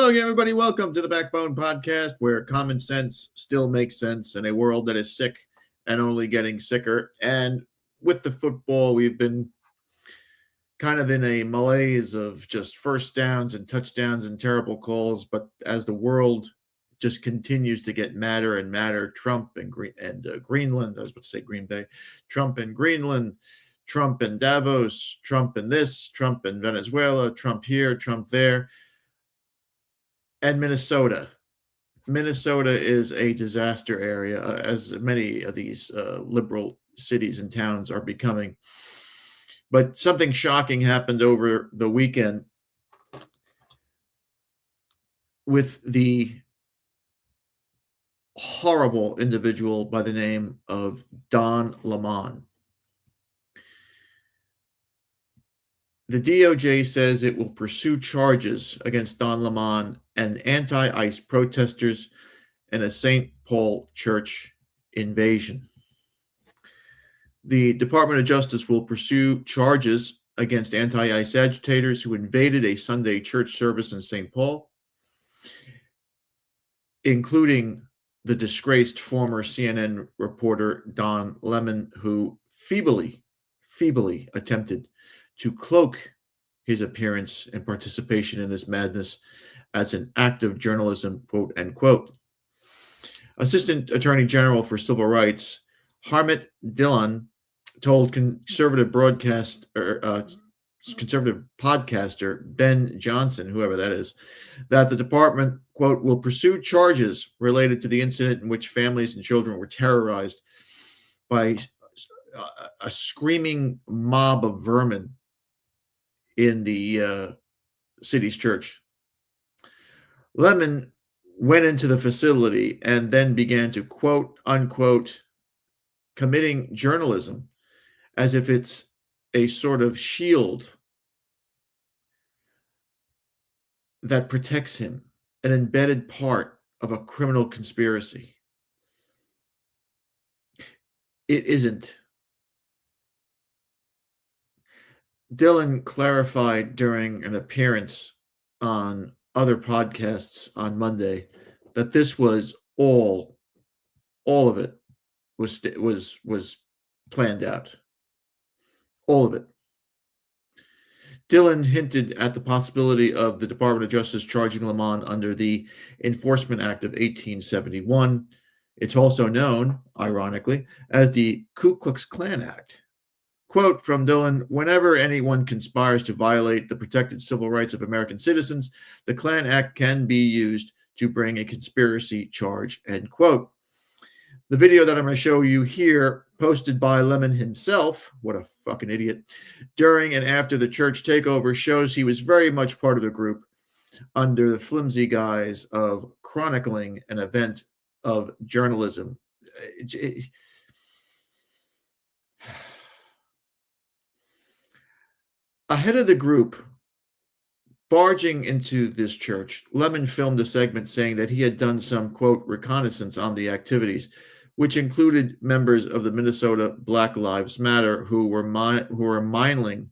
Hello again, everybody. Welcome to the Backbone Podcast, where common sense still makes sense in a world that is sick and only getting sicker. And with the football, we've been kind of in a malaise of just first downs and touchdowns and terrible calls. But as the world just continues to get madder and madder, Trump and Greenland, I was about to say Green Bay, Trump and Greenland, Trump and Davos, Trump and this, Trump and Venezuela, Trump here, Trump there. And Minnesota. Minnesota is a disaster area, as many of these liberal cities and towns are becoming. But something shocking happened over the weekend with the horrible individual by the name of Don Lemon. The DOJ says it will pursue charges against Don Lemon and anti-ICE protesters in a St. Paul church invasion. The Department of Justice will pursue charges against anti-ICE agitators who invaded a Sunday church service in St. Paul, including the disgraced former CNN reporter Don Lemon, who feebly attempted to cloak his appearance and participation in this madness as an act of journalism, quote unquote. Assistant Attorney General for Civil Rights Harmit Dhillon told conservative podcaster Ben Johnson, whoever that is, that the department, quote, will pursue charges related to the incident in which families and children were terrorized by a screaming mob of vermin in the city's church. Lemon went into the facility and then began to, quote unquote, committing journalism as if it's a sort of shield that protects him, an embedded part of a criminal conspiracy. It isn't. Dhillon clarified during an appearance on other podcasts on Monday that this was all of it was planned out. All of it. Dhillon hinted at the possibility of the Department of Justice charging Lemon under the Enforcement Act of 1871. It's also known, ironically, as the Ku Klux Klan Act. Quote from Dhillon, whenever anyone conspires to violate the protected civil rights of American citizens, the Klan Act can be used to bring a conspiracy charge, end quote. The video that I'm going to show you here, posted by Lemon himself, what a fucking idiot, during and after the church takeover, shows he was very much part of the group under the flimsy guise of chronicling an event of journalism. Ahead of the group barging into this church, Lemon filmed a segment saying that he had done some, quote, reconnaissance on the activities, which included members of the Minnesota Black Lives Matter who were milling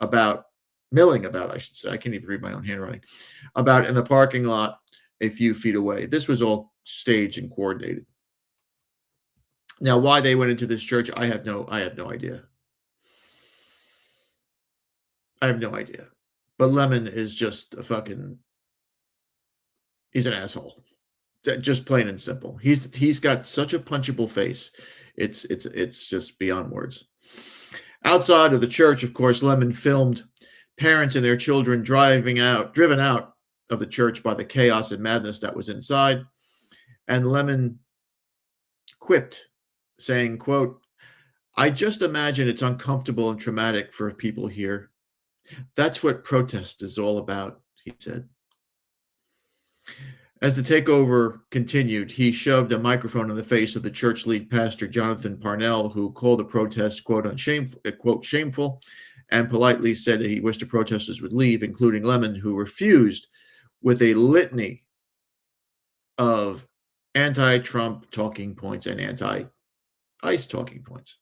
about, I should say, I can't even read my own handwriting, about in the parking lot a few feet away. This was all staged and coordinated. Now, why they went into this church, I have no idea. I have no idea. But Lemon is just he's an asshole. Just plain and simple. He's got such a punchable face. It's just beyond words. Outside of the church, of course, Lemon filmed parents and their children driven out of the church by the chaos and madness that was inside. And Lemon quipped, saying, quote, I just imagine it's uncomfortable and traumatic for people here. That's what protest is all about, he said. As the takeover continued, he shoved a microphone in the face of the church lead pastor, Jonathan Parnell, who called the protest, quote, shameful, and politely said that he wished the protesters would leave, including Lemon, who refused with a litany of anti-Trump talking points and anti-ICE talking points.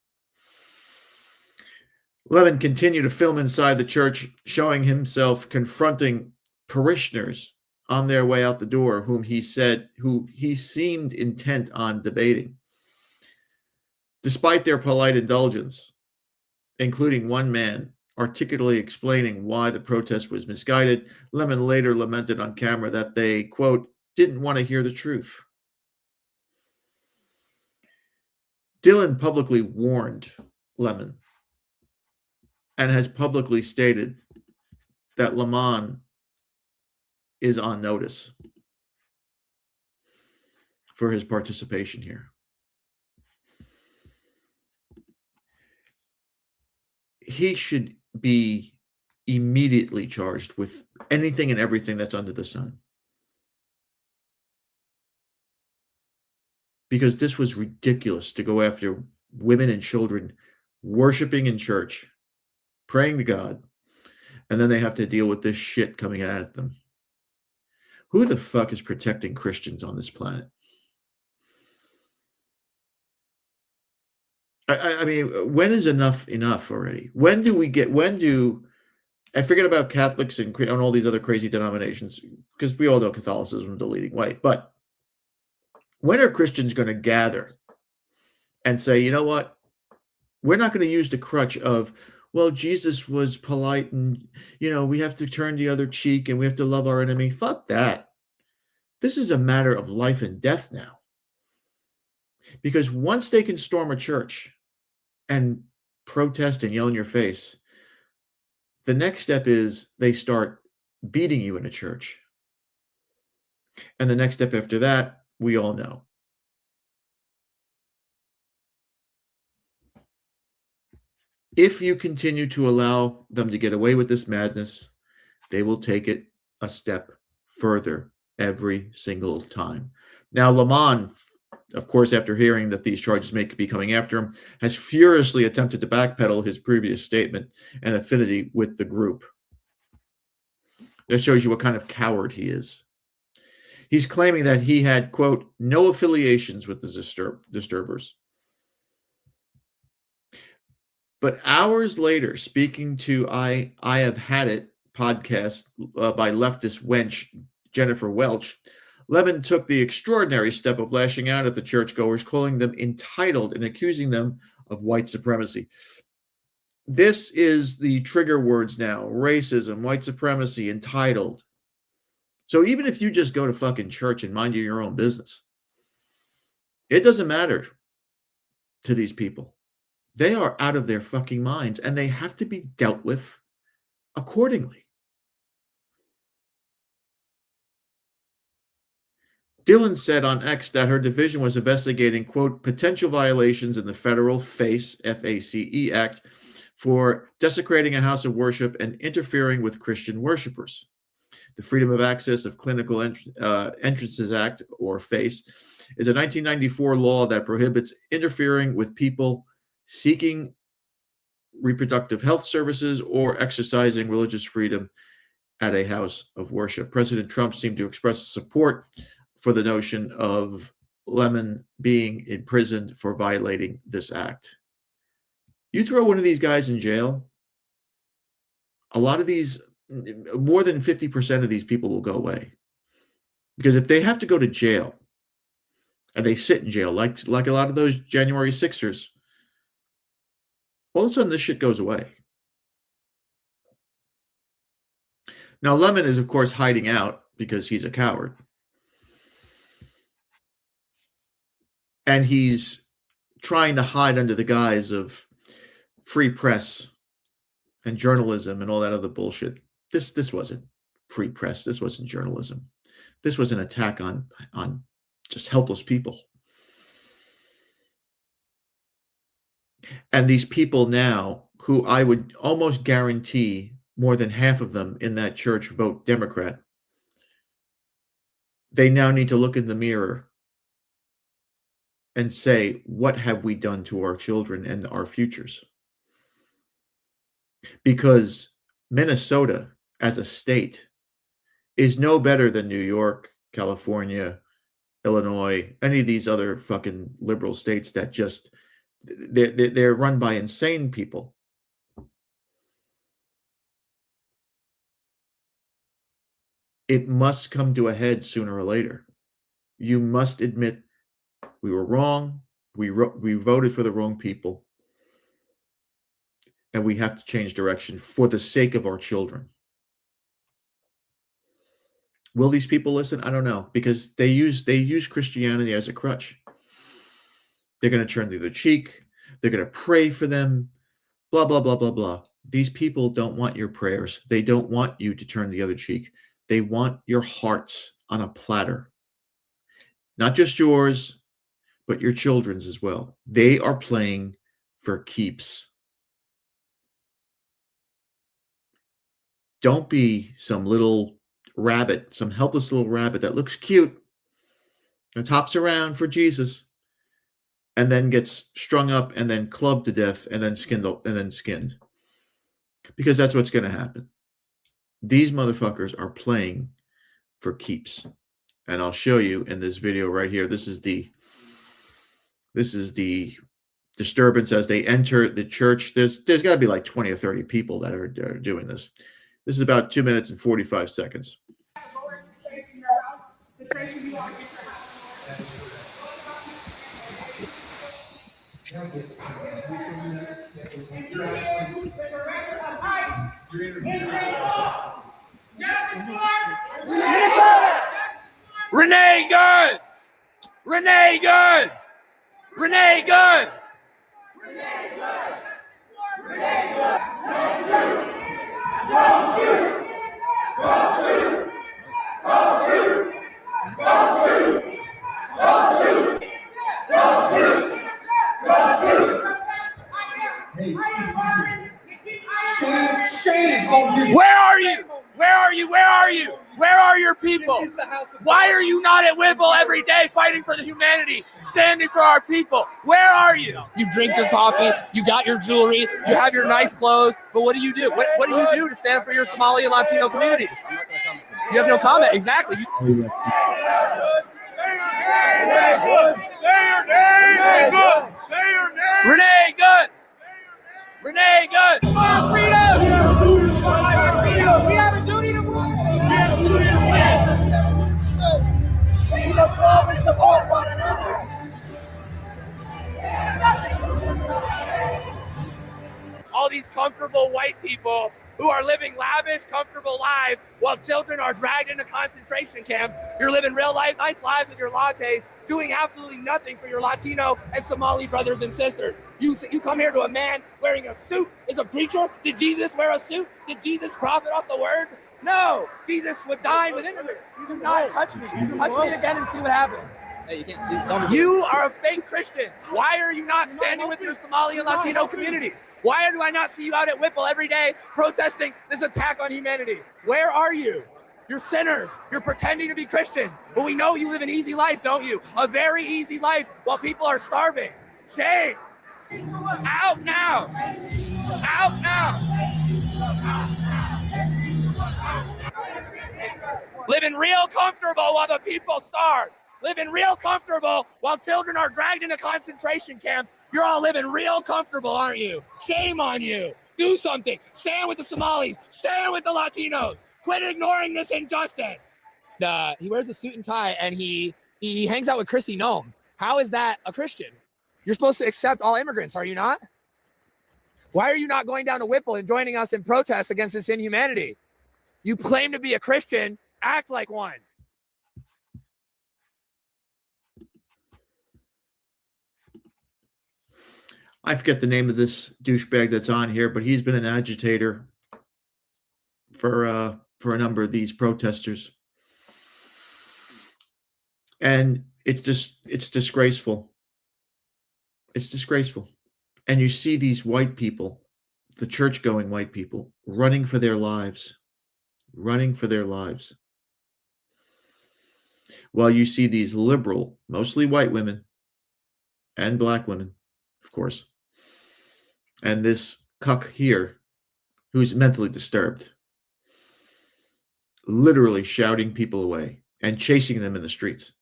Lemon continued to film inside the church, showing himself confronting parishioners on their way out the door who he seemed intent on debating. Despite their polite indulgence, including one man articulately explaining why the protest was misguided, Lemon later lamented on camera that they, quote, didn't want to hear the truth. Dillon publicly warned Lemon and has publicly stated that Lemon is on notice for his participation here. He should be immediately charged with anything and everything that's under the sun. Because this was ridiculous to go after women and children worshiping in church, praying to God, and then they have to deal with this shit coming at them. Who the fuck is protecting Christians on this planet? I mean, when is enough already? When do I forget about Catholics and all these other crazy denominations, because we all know Catholicism is the leading way, but when are Christians going to gather and say, you know what? We're not going to use the crutch of, well, Jesus was polite and, we have to turn the other cheek and we have to love our enemy. Fuck that. This is a matter of life and death now. Because once they can storm a church and protest and yell in your face, the next step is they start beating you in a church. And the next step after that, we all know. If you continue to allow them to get away with this madness, they will take it a step further every single time. Now, Lemon, of course, after hearing that these charges may be coming after him, has furiously attempted to backpedal his previous statement and affinity with the group. That shows you what kind of coward he is. He's claiming that he had, quote, no affiliations with the disturbers. But hours later, speaking to I Have Had It podcast by leftist wench Jennifer Welch, Lemon took the extraordinary step of lashing out at the churchgoers, calling them entitled and accusing them of white supremacy. This is the trigger words now: racism, white supremacy, entitled. So even if you just go to fucking church and mind your own business, it doesn't matter to these people. They are out of their fucking minds and they have to be dealt with accordingly. Dillon said on X that her division was investigating, quote, potential violations in the federal FACE, F-A-C-E Act for desecrating a house of worship and interfering with Christian worshipers. The Freedom of Access of Clinical Entrances Act, or FACE, is a 1994 law that prohibits interfering with people seeking reproductive health services or exercising religious freedom at a house of worship. President Trump seemed to express support for the notion of Lemon being imprisoned for violating this act. You throw one of these guys in jail, a lot of these, more than 50% of these people will go away. Because if they have to go to jail, and they sit in jail, like a lot of those January 6ers, all of a sudden this shit goes away. Now, Lemon is, of course, hiding out because he's a coward. And he's trying to hide under the guise of free press and journalism and all that other bullshit. This wasn't free press. This wasn't journalism. This was an attack on just helpless people. And these people now, who I would almost guarantee more than half of them in that church vote Democrat, they now need to look in the mirror and say, what have we done to our children and our futures? Because Minnesota as a state is no better than New York, California, Illinois, any of these other fucking liberal states that just, they're run by insane people. It must come to a head sooner or later. You must admit we were wrong. We voted for the wrong people. And we have to change direction for the sake of our children. Will these people listen? I don't know, because they use Christianity as a crutch. They're going to turn the other cheek. They're going to pray for them. Blah, blah, blah, blah, blah. These people don't want your prayers. They don't want you to turn the other cheek. They want your hearts on a platter. Not just yours, but your children's as well. They are playing for keeps. Don't be some little rabbit, some helpless little rabbit that looks cute and hops around for Jesus and then gets strung up and then clubbed to death and then skinned. Because that's what's going to happen. These motherfuckers are playing for keeps. And I'll show you in this video right here. This is the disturbance as they enter the church. There's got to be like 20 or 30 people that are doing this. This is about 2 minutes and 45 seconds. Renee good. Renee good. Renee good. Renee good. Renee good. Don't shoot. Don't shoot. Don't shoot. Don't shoot. Don't shoot. Don't shoot. Don't shoot. Shame. Where are you? Where are you? Where are you? Where are your people? Why are you not at Whipple every day fighting for the humanity, standing for our people? Where are you? You drink your coffee, you got your jewelry, you have your nice clothes, but what do you do? What do you do to stand for your Somali and Latino communities? You have no comment. Exactly. Say your name. Renee Good. Renee Good. Freedom. We have a duty to win. We must love and support one another. All these comfortable white people who are living lavish, comfortable lives while children are dragged into concentration camps. You're living real life, nice lives with your lattes, doing absolutely nothing for your Latino and Somali brothers and sisters. You come here to a man wearing a suit. Is a preacher? Did Jesus wear a suit? Did Jesus profit off the words? No, Jesus would die with immigrants. You do not touch me. You touch me again and see what happens. Hey, you are a fake Christian. Why are you not standing with your Somali and Latino communities? Why do I not see you out at Whipple every day protesting this attack on humanity? Where are you? You're sinners. You're pretending to be Christians. But we know you live an easy life, don't you? A very easy life while people are starving. Shame. Out now. Out now. Living real comfortable while the people starve. Living real comfortable while children are dragged into concentration camps. You're all living real comfortable, aren't you? Shame on you. Do something. Stand with the Somalis. Stand with the Latinos. Quit ignoring this injustice. He wears a suit and tie and he hangs out with Christy Nome. How is that a Christian? You're supposed to accept all immigrants, are you not? Why are you not going down to Whipple and joining us in protest against this inhumanity? You claim to be a Christian. Act like one. I forget the name of this douchebag that's on here, but he's been an agitator for a number of these protesters. And it's disgraceful. It's disgraceful. And you see these white people, the church-going white people, running for their lives. While you see these liberal, mostly white women and black women, of course, and this cuck here who's mentally disturbed, literally shouting people away and chasing them in the streets,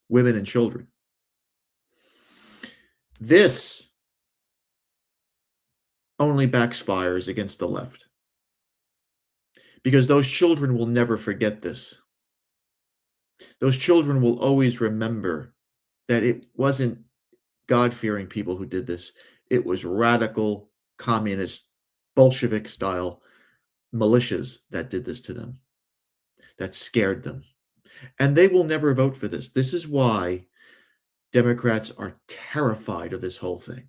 women and children. This only backfires against the left, because those children will never forget this. Those children will always remember that it wasn't God-fearing people who did this. It was radical, communist, Bolshevik-style militias that did this to them, that scared them. And they will never vote for this. This is why Democrats are terrified of this whole thing.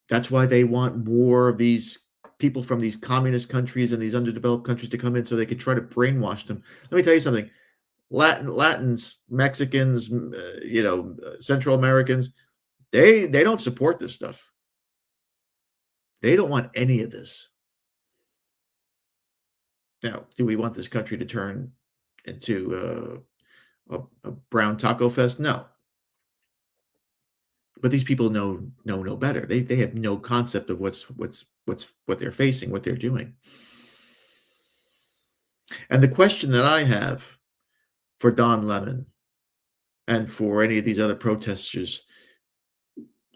That's why they want more of these people from these communist countries and these underdeveloped countries to come in so they could try to brainwash them. Let me tell you something. Latins, Mexicans, Central Americans, they don't support this stuff. They don't want any of this. Now, do we want this country to turn into a brown taco fest? No. But these people know no better. They have no concept of what they're facing, what they're doing. And the question that I have for Don Lemon and for any of these other protesters,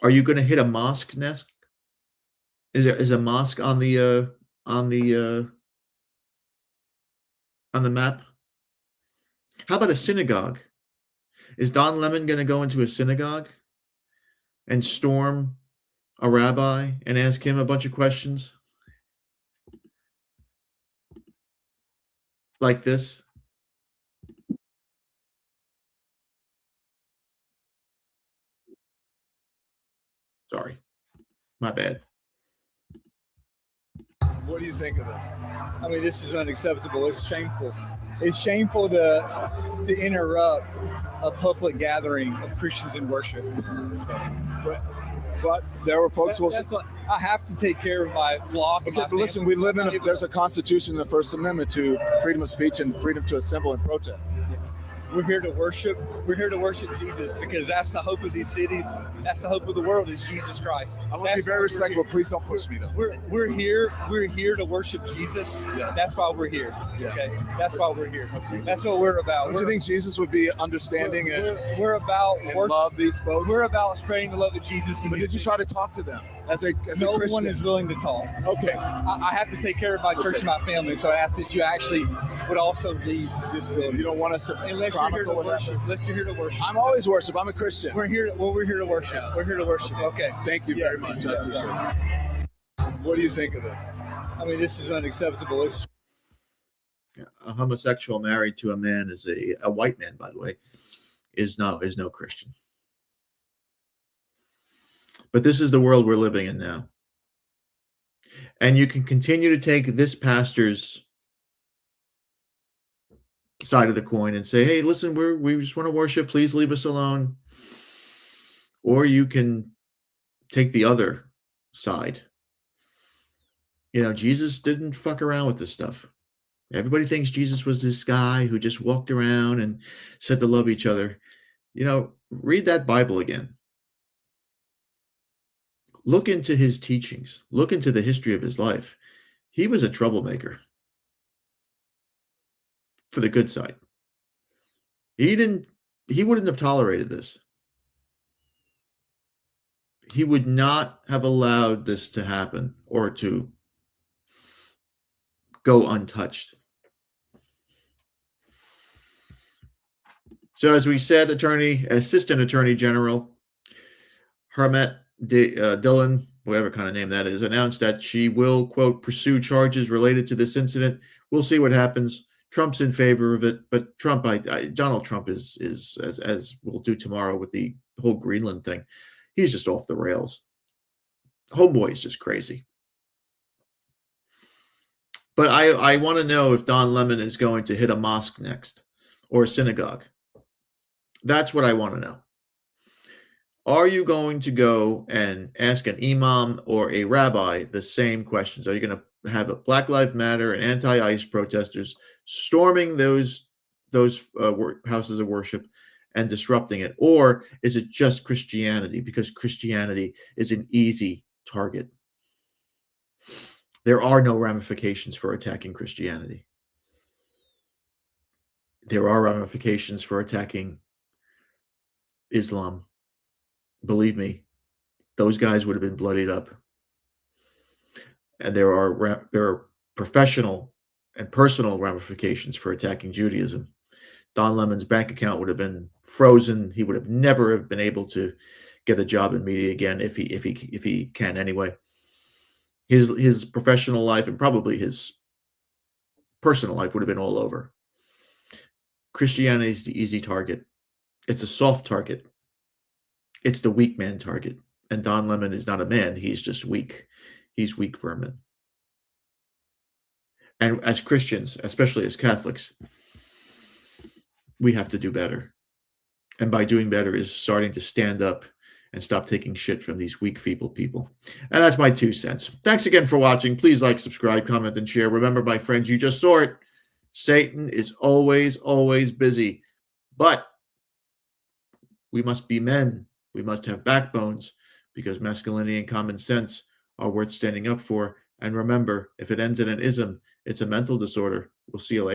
are you going to hit a mosque next? Is a mosque on the map? How about a synagogue? Is Don Lemon going to go into a synagogue and storm a rabbi and ask him a bunch of questions like this? Sorry, my bad. What do you think of this? I mean, this is unacceptable. It's shameful. It's shameful to interrupt a public gathering of Christians in worship. So, but there were folks who will. I have to take care of my flock. Okay, but listen, we live in there's a constitution in the First Amendment to freedom of speech and freedom to assemble and protest. We're here to worship. We're here to worship Jesus because that's the hope of these cities. That's the hope of the world is Jesus Christ. I want to be very respectful. Please don't push me though. We're here to worship Jesus. Yes. That's why we're here. Yeah. Okay. That's why we're here. Okay. That's what we're about. Don't you think Jesus would be understanding we're about and love these folks? We're about spreading the love of Jesus. But did you try to talk to them as a no Christian? one is willing to talk. Okay. I have to take care of my church and my family, so I asked that you actually would also leave this building. You don't want us to unless you're here to worship. Unless you're here to worship. I'm always worship. I'm a Christian. We're here to worship. We're here to worship. Okay. Thank you very much. I appreciate it. What do you think of this? I mean, this is unacceptable. It's a homosexual married to a man is a white man, by the way, is no Christian. But this is the world we're living in now. And you can continue to take this pastor's side of the coin and say, hey, listen, we just want to worship. Please leave us alone. Or you can take the other side. Jesus didn't fuck around with this stuff. Everybody thinks Jesus was this guy who just walked around and said to love each other. Read that Bible again. Look into his teachings. Look into the history of his life. He was a troublemaker. For the good side. He wouldn't have tolerated this. He would not have allowed this to happen or to go untouched. So as we said, Assistant Attorney General Harmet Dillon, whatever kind of name that is, announced that she will, quote, pursue charges related to this incident. We'll see what happens. Trump's in favor of it, but Donald Trump is as we'll do tomorrow with the whole Greenland thing. He's just off the rails. Homeboy is just crazy. But I want to know if Don Lemon is going to hit a mosque next or a synagogue. That's what I want to know. Are you going to go and ask an imam or a rabbi the same questions? Are you going to have a Black Lives Matter and anti-ICE protesters storming those houses of worship and disrupting it? Or is it just Christianity? Because Christianity is an easy target. There are no ramifications for attacking Christianity. There are ramifications for attacking Islam. Believe me, those guys would have been bloodied up. And there are professional and personal ramifications for attacking Judaism. Don Lemon's bank account would have been frozen. He would have never been able to get a job in media again if he can anyway. His professional life and probably his personal life would have been all over. Christianity is the easy target. It's a soft target. It's the weak man target. And Don Lemon is not a man. He's just weak. He's weak vermin. And as Christians, especially as Catholics, we have to do better. And by doing better is starting to stand up and stop taking shit from these weak, feeble people. And that's my 2 cents. Thanks again for watching. Please like, subscribe, comment, and share. Remember, my friends, you just saw it. Satan is always, always busy. But we must be men. We must have backbones, because masculinity and common sense are worth standing up for. And remember, if it ends in an ism, it's a mental disorder. We'll see you later.